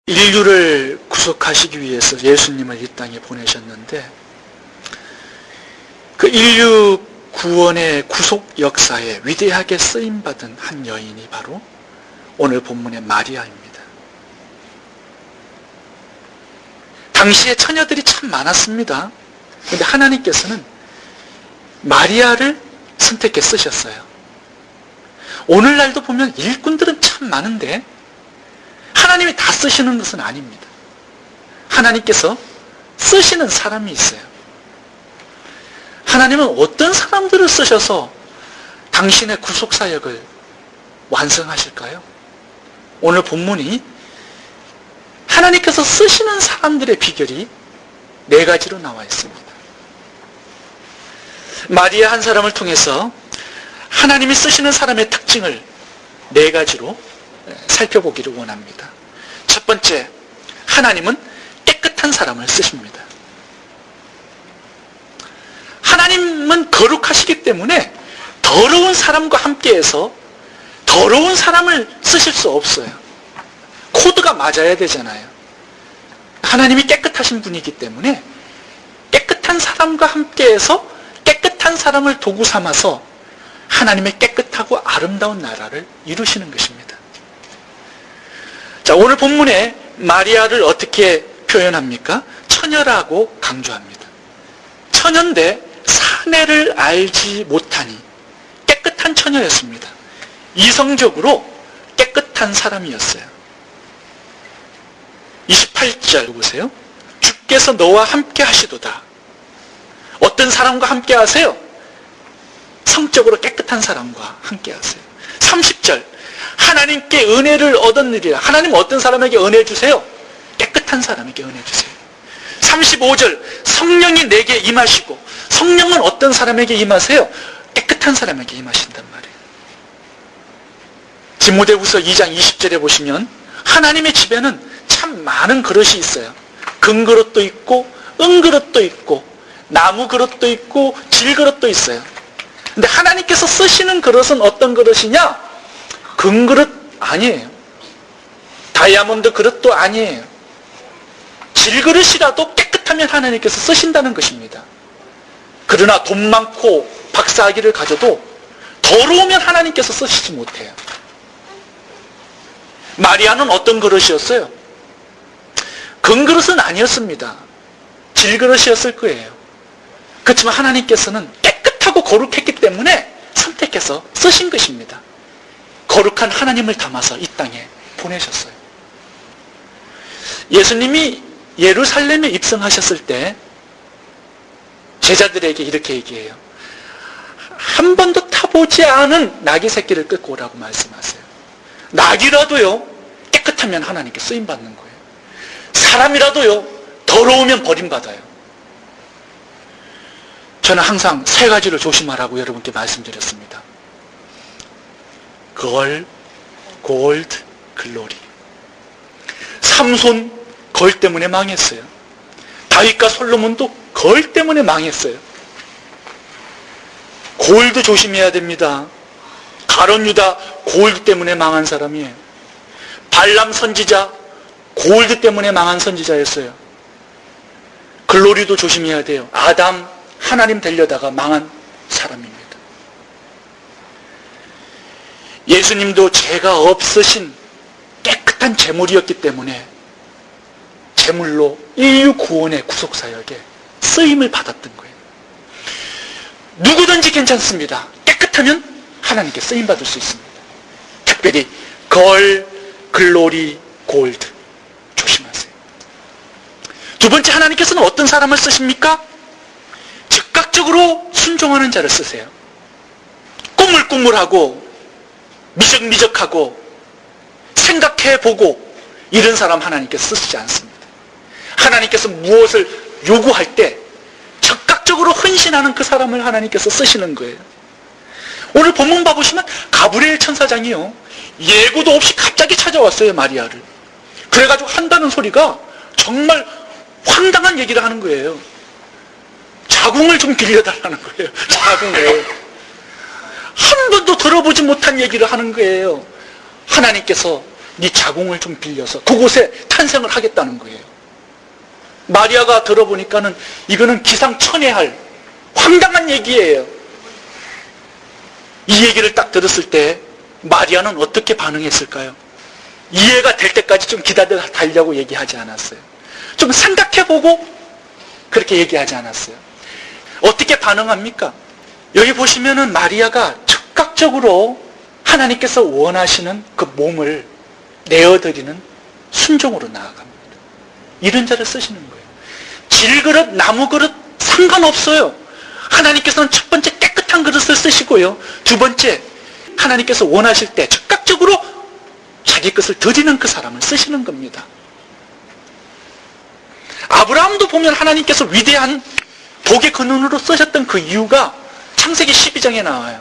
인류를 구속하시기 위해서 예수님을 이 땅에 보내셨는데 그 인류 구원의 구속 역사에 위대하게 쓰임받은 한 여인이 바로 오늘 본문의 마리아입니다. 당시에 처녀들이 참 많았습니다. 그런데 하나님께서는 마리아를 선택해 쓰셨어요. 오늘날도 보면 일꾼들은 참 많은데 하나님이 다 쓰시는 것은 아닙니다. 하나님께서 쓰시는 사람이 있어요. 하나님은 어떤 사람들을 쓰셔서 당신의 구속사역을 완성하실까요? 오늘 본문이 하나님께서 쓰시는 사람들의 비결이 4가지로 나와 있습니다. 마리아 한 사람을 통해서 하나님이 쓰시는 사람의 특징을 4가지로 살펴보기를 원합니다. 첫 번째, 하나님은 깨끗한 사람을 쓰십니다. 하나님은 거룩하시기 때문에 더러운 사람과 함께해서 더러운 사람을 쓰실 수 없어요. 코드가 맞아야 되잖아요. 하나님이 깨끗하신 분이기 때문에 깨끗한 사람과 함께해서 깨끗한 사람을 도구 삼아서 하나님의 깨끗하고 아름다운 나라를 이루시는 것입니다. 자, 오늘 본문에 마리아를 어떻게 표현합니까? 처녀라고 강조합니다. 처녀인데 사내를 알지 못하니 깨끗한 처녀였습니다. 이성적으로 깨끗한 사람이었어요. 28절 보세요. 주께서 너와 함께 하시도다. 어떤 사람과 함께 하세요? 성적으로 깨끗한 사람과 함께 하세요. 30절 하나님께 은혜를 얻었느니라. 하나님 어떤 사람에게 은혜 주세요? 깨끗한 사람에게 은혜 주세요. 35절 성령이 내게 임하시고, 성령은 어떤 사람에게 임하세요? 깨끗한 사람에게 임하신단 말이에요. 디모데후서 2장 20절에 보시면 하나님의 집에는 참 많은 그릇이 있어요. 금그릇도 있고 은그릇도 있고 나무 그릇도 있고 질그릇도 있어요. 근데 하나님께서 쓰시는 그릇은 어떤 그릇이냐? 금그릇 아니에요. 다이아몬드 그릇도 아니에요. 질그릇이라도 깨끗하면 하나님께서 쓰신다는 것입니다. 그러나 돈 많고 박사학위를 가져도 더러우면 하나님께서 쓰시지 못해요. 마리아는 어떤 그릇이었어요? 금그릇은 아니었습니다. 질그릇이었을 거예요. 그렇지만 하나님께서는 깨끗하고 거룩했기 때문에 선택해서 쓰신 것입니다. 거룩한 하나님을 담아서 이 땅에 보내셨어요. 예수님이 예루살렘에 입성하셨을 때 제자들에게 이렇게 얘기해요. 한 번도 타보지 않은 나귀 새끼를 끌고 오라고 말씀하세요. 나귀라도요 깨끗하면 하나님께 쓰임받는 거예요. 사람이라도요 더러우면 버림받아요. 저는 항상 3가지를 조심하라고 여러분께 말씀드렸습니다. 걸, 골드, 글로리. 삼손 걸 때문에 망했어요. 다윗과 솔로몬도 걸 때문에 망했어요. 골드 조심해야 됩니다. 가룟 유다 골드 때문에 망한 사람이에요. 발람 선지자 골드 때문에 망한 선지자였어요. 글로리도 조심해야 돼요. 아담 하나님 되려다가 망한 사람입니다. 예수님도 죄가 없으신 깨끗한 제물이었기 때문에 제물로 인류 구원의 구속사역에 쓰임을 받았던 거예요. 누구든지 괜찮습니다. 깨끗하면 하나님께 쓰임받을 수 있습니다. 특별히 걸, 글로리, 골드 조심하세요. 두 번째, 하나님께서는 어떤 사람을 쓰십니까? 즉각적으로 순종하는 자를 쓰세요. 꾸물꾸물하고 미적미적하고 생각해보고 이런 사람 하나님께서 쓰시지 않습니다. 하나님께서 무엇을 요구할 때 적극적으로 헌신하는 그 사람을 하나님께서 쓰시는 거예요. 오늘 본문 봐보시면 가브리엘 천사장이요 예고도 없이 갑자기 찾아왔어요. 마리아를. 그래가지고 한다는 소리가 정말 황당한 얘기를 하는 거예요. 자궁을 좀 빌려달라는 거예요. 자궁을. 한 번도 들어보지 못한 얘기를 하는 거예요. 하나님께서 네 자궁을 좀 빌려서 그곳에 탄생을 하겠다는 거예요. 마리아가 들어보니까는 이거는 기상천외할 황당한 얘기예요. 이 얘기를 딱 들었을 때 마리아는 어떻게 반응했을까요? 이해가 될 때까지 좀 기다려 달라고 얘기하지 않았어요. 좀 생각해보고 그렇게 얘기하지 않았어요. 어떻게 반응합니까? 여기 보시면은 마리아가 즉각적으로 하나님께서 원하시는 그 몸을 내어드리는 순종으로 나아갑니다. 이런 자를 쓰시는 거예요. 질그릇, 나무그릇 상관없어요. 하나님께서는 첫 번째 깨끗한 그릇을 쓰시고요. 두 번째, 하나님께서 원하실 때 즉각적으로 자기 것을 드리는 그 사람을 쓰시는 겁니다. 아브라함도 보면 하나님께서 위대한 복의 근원으로 쓰셨던 그 이유가 창세기 12장에 나와요.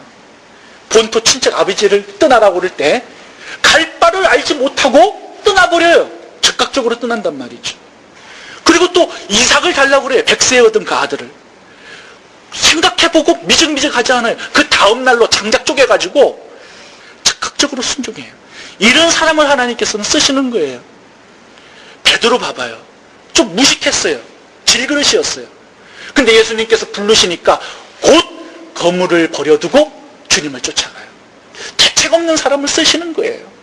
본토 친척 아버지를 떠나라고 그럴 때 갈 바를 알지 못하고 떠나버려요. 즉각적으로 떠난단 말이죠. 그리고 또 이삭을 달라고 그래요. 백세에 얻은 그 아들을. 생각해보고 미적미적하지 않아요. 그 다음 날로 장작 쪼개가지고 즉각적으로 순종해요. 이런 사람을 하나님께서는 쓰시는 거예요. 베드로 봐봐요. 좀 무식했어요. 질그릇이었어요. 근데 예수님께서 부르시니까 곧 거물을 버려두고 주님을 쫓아가요. 대책 없는 사람을 쓰시는 거예요.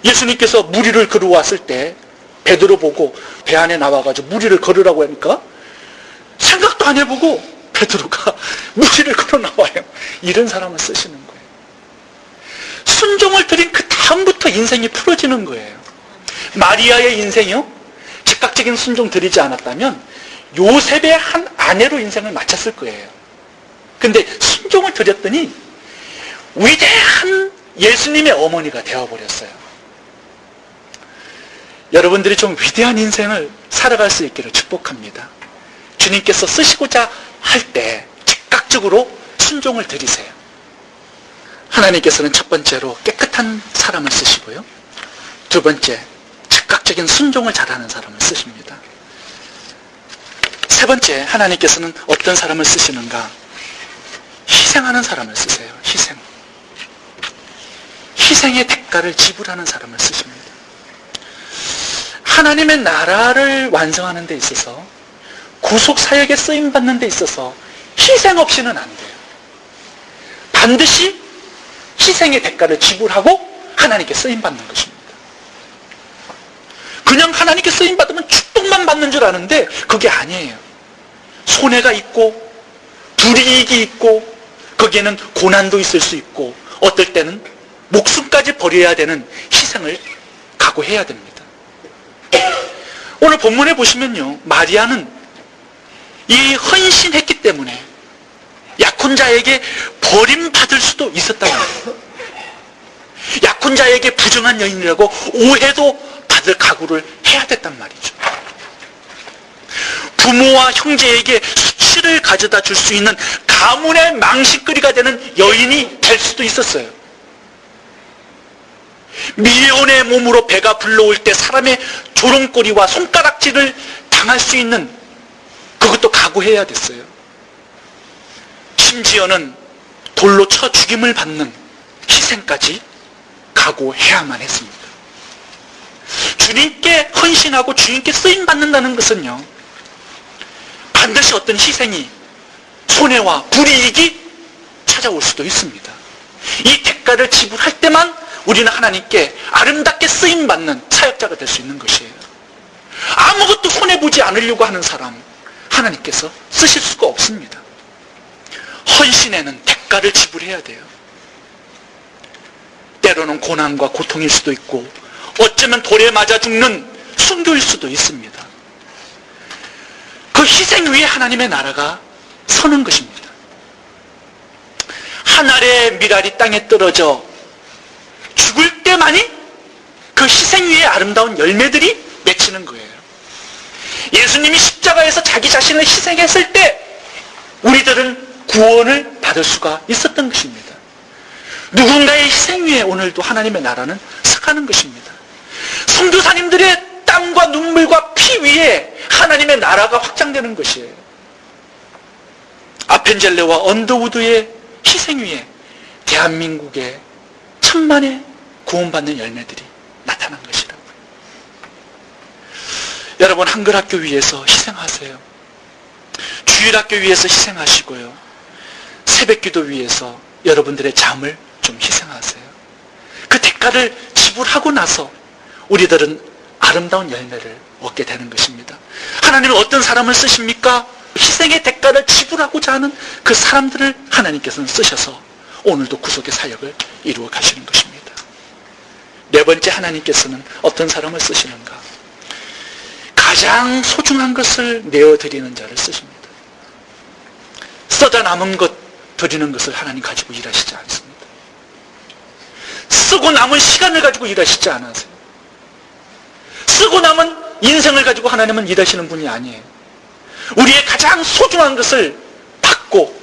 예수님께서 무리를 걸어왔을 때 베드로 보고 배 안에 나와가지고 무리를 걸으라고 하니까 생각도 안 해보고 베드로가 무리를 걸어 나와요. 이런 사람을 쓰시는 거예요. 순종을 드린 그 다음부터 인생이 풀어지는 거예요. 마리아의 인생이요, 즉각적인 순종 드리지 않았다면 요셉의 한 아내로 인생을 마쳤을 거예요. 근데 순종을 드렸더니 위대한 예수님의 어머니가 되어버렸어요. 여러분들이 좀 위대한 인생을 살아갈 수 있기를 축복합니다. 주님께서 쓰시고자 할 때 즉각적으로 순종을 드리세요. 하나님께서는 첫 번째로 깨끗한 사람을 쓰시고요. 두 번째, 즉각적인 순종을 잘하는 사람을 쓰십니다. 세 번째, 하나님께서는 어떤 사람을 쓰시는가? 희생하는 사람을 쓰세요. 희생의 대가를 지불하는 사람을 쓰십니다. 하나님의 나라를 완성하는 데 있어서, 구속사역에 쓰임받는 데 있어서 희생 없이는 안 돼요. 반드시 희생의 대가를 지불하고 하나님께 쓰임받는 것입니다. 그냥 하나님께 쓰임받으면 축복만 받는 줄 아는데 그게 아니에요. 손해가 있고 불이익이 있고 거기에는 고난도 있을 수 있고 어떨 때는 목숨까지 버려야 되는 희생을 각오해야 됩니다. 오늘 본문에 보시면요, 마리아는 이 헌신했기 때문에 약혼자에게 버림받을 수도 있었단 말이에요. 약혼자에게 부정한 여인이라고 오해도 받을 각오를 해야 됐단 말이죠. 부모와 형제에게 수치를 가져다 줄 수 있는 가문의 망신거리가 되는 여인이 될 수도 있었어요. 미혼의 몸으로 배가 불러올 때 사람의 조롱거리와 손가락질을 당할 수 있는 그것도 각오해야 됐어요. 심지어는 돌로 쳐 죽임을 받는 희생까지 각오해야만 했습니다. 주님께 헌신하고 주님께 쓰임받는다는 것은요, 반드시 어떤 희생이, 손해와 불이익이 찾아올 수도 있습니다. 이 대가를 지불할 때만 우리는 하나님께 아름답게 쓰임받는 사역자가 될 수 있는 것이에요. 아무것도 손해보지 않으려고 하는 사람, 하나님께서 쓰실 수가 없습니다. 헌신에는 대가를 지불해야 돼요. 때로는 고난과 고통일 수도 있고 어쩌면 돌에 맞아 죽는 순교일 수도 있습니다. 그 희생 위에 하나님의 나라가 서는 것입니다. 한 알의 밀알이 땅에 떨어져 죽을 때만이 그 희생 위에 아름다운 열매들이 맺히는 거예요. 예수님이 십자가에서 자기 자신을 희생했을 때 우리들은 구원을 받을 수가 있었던 것입니다. 누군가의 희생 위에 오늘도 하나님의 나라는 서가는 것입니다. 선교사님들의 땀과 눈물과 피 위에 하나님의 나라가 확장되는 것이에요. 아펜젤레와 언더우드의 희생 위에 대한민국의 천만의 구원받는 열매들이 나타난 것이라고요. 여러분, 한글학교 위해서 희생하세요. 주일학교 위해서 희생하시고요. 새벽기도 위해서 여러분들의 잠을 좀 희생하세요. 그 대가를 지불하고 나서 우리들은 아름다운 열매를 얻게 되는 것입니다. 하나님은 어떤 사람을 쓰십니까? 희생의 대가를 지불하고자 하는 그 사람들을 하나님께서는 쓰셔서 오늘도 구속의 사역을 이루어 가시는 것입니다. 네 번째, 하나님께서는 어떤 사람을 쓰시는가? 가장 소중한 것을 내어드리는 자를 쓰십니다. 써다 남은 것 드리는 것을 하나님 가지고 일하시지 않습니다. 쓰고 남은 시간을 가지고 일하시지 않으세요. 쓰고 남은 인생을 가지고 하나님은 일하시는 분이 아니에요. 우리의 가장 소중한 것을 받고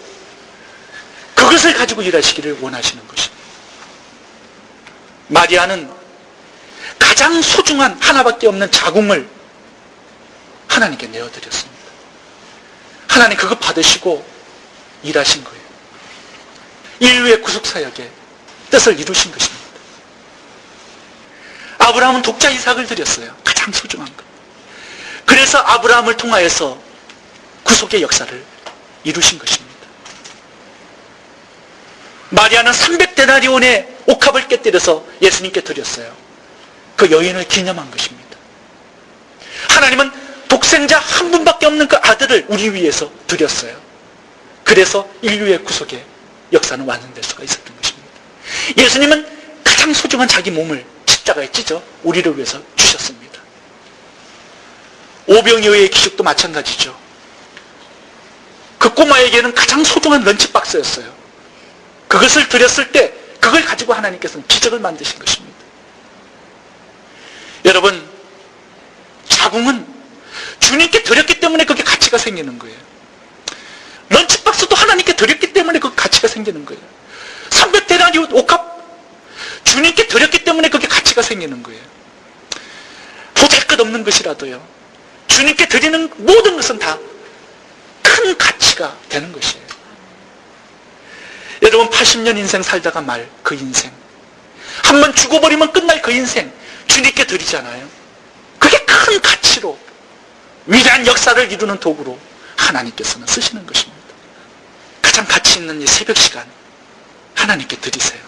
그것을 가지고 일하시기를 원하시는 것입니다. 마리아는 가장 소중한 하나밖에 없는 자궁을 하나님께 내어드렸습니다. 하나님 그거 받으시고 일하신 거예요. 인류의 구속사역의 뜻을 이루신 것입니다. 아브라함은 독자 이삭을 드렸어요. 가장 소중한 것. 그래서 아브라함을 통하여서 구속의 역사를 이루신 것입니다. 마리아는 300데나리온의 옥합을 깨뜨려서 예수님께 드렸어요. 그 여인을 기념한 것입니다. 하나님은 독생자 한 분밖에 없는 그 아들을 우리 위해서 드렸어요. 그래서 인류의 구속의 역사는 완성될 수가 있었던 것입니다. 예수님은 가장 소중한 자기 몸을 십자가에 찢어 우리를 위해서 주셨습니다. 오병이어의 기적도 마찬가지죠. 그 꼬마에게는 가장 소중한 런치박스였어요. 그것을 드렸을 때 그걸 가지고 하나님께서는 기적을 만드신 것입니다. 여러분, 자궁은 주님께 드렸기 때문에 그게 가치가 생기는 거예요. 런치박스도 하나님께 드렸기 때문에 그 가치가 생기는 거예요. 300데나리온 옥합 주님께 드렸기 때문에 그게 가치가 생기는 거예요. 보잘것없는 것이라도요, 주님께 드리는 모든 것은 다 큰 가치가 되는 것이에요. 여러분, 80년 인생 살다가 말 그 인생, 한번 죽어버리면 끝날 그 인생 주님께 드리잖아요. 그게 큰 가치로 위대한 역사를 이루는 도구로 하나님께서는 쓰시는 것입니다. 가장 가치 있는 이 새벽 시간 하나님께 드리세요.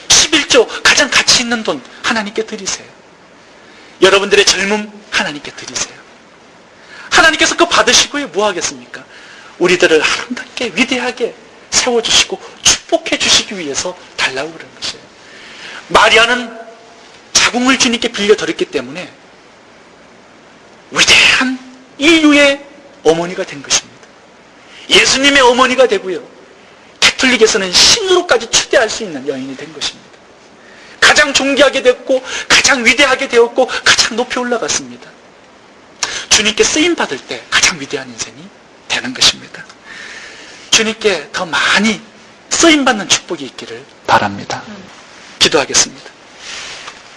11조 가장 가치 있는 돈 하나님께 드리세요. 여러분들의 젊음 하나님께 드리세요. 하나님께서 그거 받으시고요, 뭐 하겠습니까? 우리들을 아름답게 위대하게 세워주시고 축복해 주시기 위해서 달라고 그런 것이에요. 마리아는 자궁을 주님께 빌려드렸기 때문에 위대한 인류의 어머니가 된 것입니다. 예수님의 어머니가 되고요, 가톨릭에서는 신으로까지 추대할 수 있는 여인이 된 것입니다. 가장 존귀하게 됐고 가장 위대하게 되었고 가장 높이 올라갔습니다. 주님께 쓰임받을 때 가장 위대한 인생이 되는 것입니다. 주님께 더 많이 쓰임받는 축복이 있기를 바랍니다. 기도하겠습니다.